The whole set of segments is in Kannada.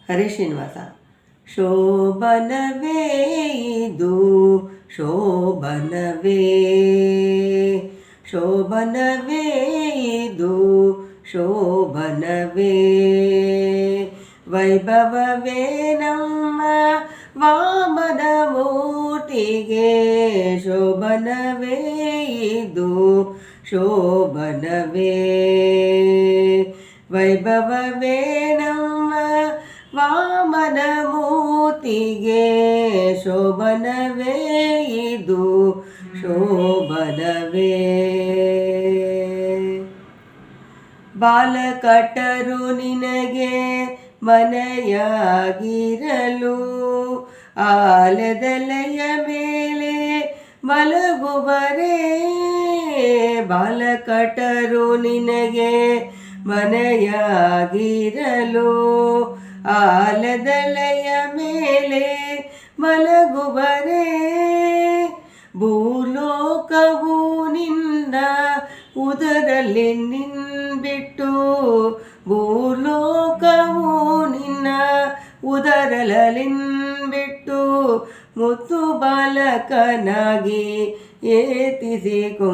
ಹರೇ ಶ್ರೀನಿವಾಸ. ಶೋಭನವೇ ಇದು ಶೋಭನವೇ, ಶೋಭನವೇ ಇದು ಶೋಭನವೇ, ವೈಭವವೇ ನಮ್ಮ ವಾಮನ ಮೂರ್ತಿಗೆ, ಶೋಭನವೇ ಇದು ಶೋಭನವೇ, ವೈಭವವೇ ನಮ್ಮ ವಾಮನ ಮೂರ್ತಿಗೆ, ಶೋಭನವೇ ಇದು ಶೋಭನವೇ. ಬಾಲಕಟರು ನಿನಗೆ ಮನೆಯಾಗಿರಲು, ಆಲದೆಲೆಯ ಮೇಲೆ ಮಲಗುವರೇ, ಬಾಲಕಟರು ನಿನಗೆ ಮನೆಯಾಗಿರಲು, ಆಲದೆಲೆಯ ಮೇಲೆ ಮಲಗುವರೇ, ಭೂಲೋಕವು ನಿನ್ನ ಉದರಲ್ಲಿ ನಿನ್ಬಿಟ್ಟು, ಭೂಲೋಕವು ನಿನ್ನ ಉದರಲಿನ್ಬಿಟ್ಟು, ಮುತ್ತು ಬಾಲಕನಾಗಿ ಏತಿಸಿಕೊಂಬರೆ,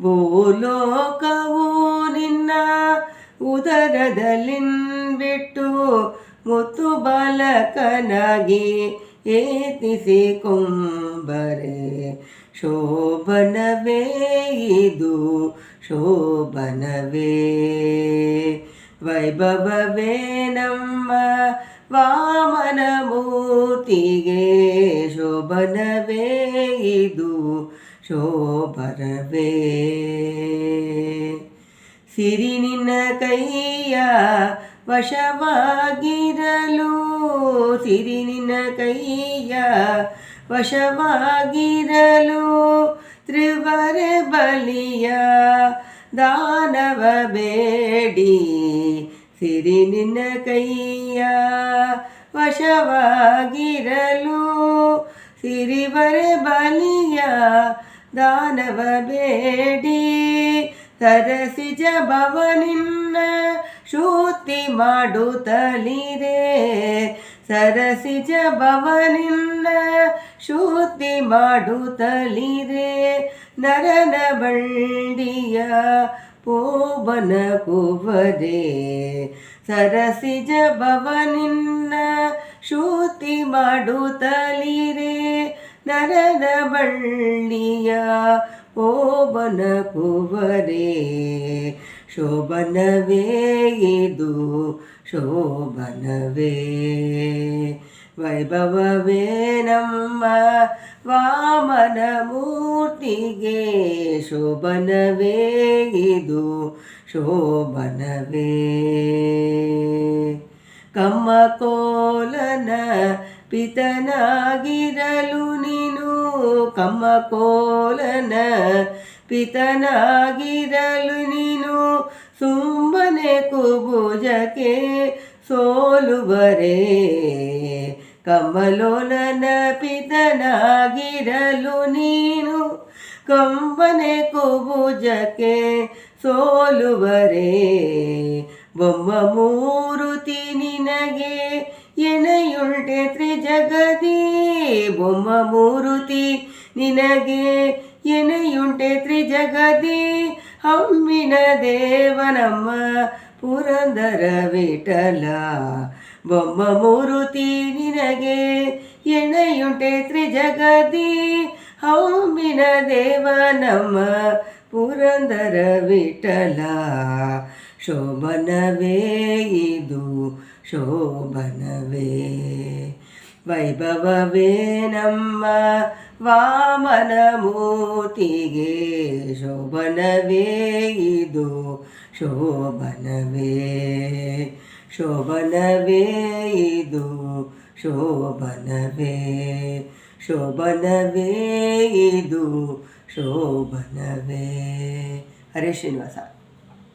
ಭೂಲೋಕವು ನಿನ್ನ ಉದರದಲ್ಲಿನ್ಬಿಟ್ಟು, ಮುತ್ತು ಬಾಲಕನಾಗಿ ಏತಿಸಿಕೊಂಬರೆ, ಶೋಭನವೇ ಇದು ಶೋಭನವೇ, ವೈಭವವೇ ನಮ್ಮ ವಾಮನ ಮೂರ್ತಿಗೆ, ಶೋಭನವೇ ಇದು ಶೋಭನವೇ. ಸಿರಿ ನಿನ್ನ ಕೈಯ ವಶವಾಗಿರಲು, ಸಿರಿ ನಿನ್ನ ಕೈಯ ವಶವಾಗಿರಲು, ತ್ರಿವರ ಬಲಿಯ ದಾನವ ಬೇಡಿ, ಸಿರಿ ನಿನ್ನ ಕೈಯ ವಶವಾಗಿರಲು, ಸಿರಿವರ ಬಲಿಯ ದಾನವ ಬೇಡಿ, ಸರಸಿಜ ಭವನಿನ್ನ ಶೂತಿ ಮಾಡುತ್ತಲಿರೆ, ಸರಸಿಜ ಭವನಿನ್ನ ಶೂತಿ ಮಾಡುತ್ತಲಿರೆ, ನರನ ಬಂಡಿಯ ಪೋಬನ ಕುವರೆ, ಸರಸಿಜ ಭವನಿನ್ನ ಶೂತಿ ಮಾಡುತ್ತಲಿರೆ, ನರನ ಬಂಡಿಯ ಪೋಬನ ಕುವರೆ, ಶೋಭನವೇ ಇದು ಶೋಭನವೇ, ವೈಭವವೇ ನಮ್ಮ ವಾಮನ ಮೂರ್ತಿಗೆ, ಶೋಭನವೇ ಇದು ಶೋಭನವೇ. ಕಮ್ಮಕೋಲನ ಪಿತನಾಗಿರಲು ನೀನು, ಕಮ್ಮಕೋಲನ ಪಿತನಾಗಿರಲು ನೀನು, ಸುಮ್ಮನೆ ಕುಬುಜಕ್ಕೆ ಸೋಲುವರೇ, ಕಮಲೋಲನ ಪಿತನಾಗಿರಲು ನೀನು, ಕಂಬನೆ ಕುಬುಜಕ್ಕೆ ಸೋಲುವರೇ, ಬೊಮ್ಮ ಮೂರುತಿ ನಿನಗೆ ಎನೆಯುಂಟೆ ತ್ರಿಜಗದಿ, ಬೊಮ್ಮ ಮೂರುತಿ ನಿನಗೆ ಎನೆಯುಂಟೆ ತ್ರಿಜಗದಿ, ಹಮ್ಮಿನ ದೇವನಮ್ಮ ಪುರಂದರ ವಿಠಲ, ಬೊಮ್ಮ ಮೂರುತಿ ನಿನಗೆ ಎಣೆಯುಂಟೆ ತ್ರಿಜಗದಿ, ಹಮ್ಮಿನ ದೇವನಮ್ಮ ಪುರಂದರ ವಿಠಲ, ಶೋಭನವೇ ಇದು ಶೋಭನವೇ, ವೈಭವವೇ ನಮ್ಮ ವಾಮನ ಮೂರ್ತಿಗೆ, ಶೋಭನವೇ ಇದು ಶೋಭನವೇ, ಶೋಭನವೇ ಇದು ಶೋಭನವೇ, ಶೋಭನವೇ ಇದು ಶೋಭನವೇ. ಹರೇ ಶ್ರೀನಿವಾಸ.